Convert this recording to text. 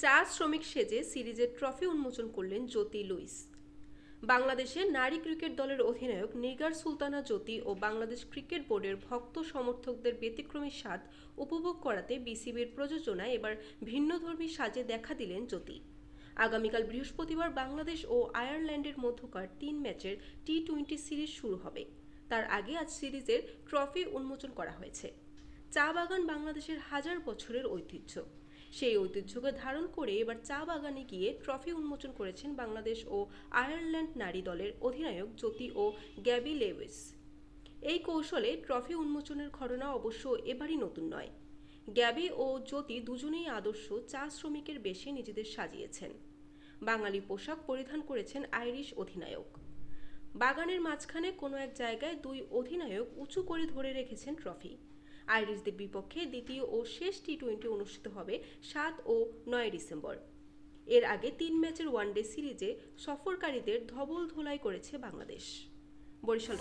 চা শ্রমিক সেজে সিরিজের ট্রফি উন্মোচন করলেন জ্যোতি লুইস। বাংলাদেশের নারী ক্রিকেট দলের অধিনায়ক নিগার সুলতানা জ্যোতি ও বাংলাদেশ ক্রিকেট বোর্ডের ভক্ত সমর্থকদের ব্যতিক্রমী স্বাদ উপভোগ করাতে বিসিবির প্রযোজনায় এবার ভিন্নধর্মী সাজে দেখা দিলেন জ্যোতি। আগামীকাল বৃহস্পতিবার বাংলাদেশ ও আয়ারল্যান্ডের মধ্যকার 3 ম্যাচের টি-20 সিরিজ শুরু হবে। তার আগে আজ সিরিজের ট্রফি উন্মোচন করা হয়েছে। চা বাগান বাংলাদেশের হাজার বছরের ঐতিহ্য। সেই ঐতিহ্যকে ধারণ করে এবার চা বাগানে গিয়ে ট্রফি উন্মোচন করেছেন বাংলাদেশ ও আয়ারল্যান্ড নারী দলের অধিনায়ক জ্যোতি ও গ্যাবি লেউইস। এই কৌশলে ট্রফি উন্মোচনের ঘটনা অবশ্য এবারই নতুন নয়। গ্যাবি ও জ্যোতি দুজনেই আদর্শ চা শ্রমিকের বেশে নিজেদের সাজিয়েছেন। বাঙালি পোশাক পরিধান করেছেন আইরিশ অধিনায়ক। বাগানের মাঝখানে কোনো এক জায়গায় দুই অধিনায়ক উঁচু করে ধরে রেখেছেন ট্রফি। আইরিশদের বিপক্ষে দ্বিতীয় ও শেষ টি-20 অনুষ্ঠিত হবে 7 ও 9 ডিসেম্বর। এর আগে 3 ম্যাচের ওয়ানডে সিরিজে সফরকারীদের ধবল ধোলাই করেছে বাংলাদেশ। বরিশাল।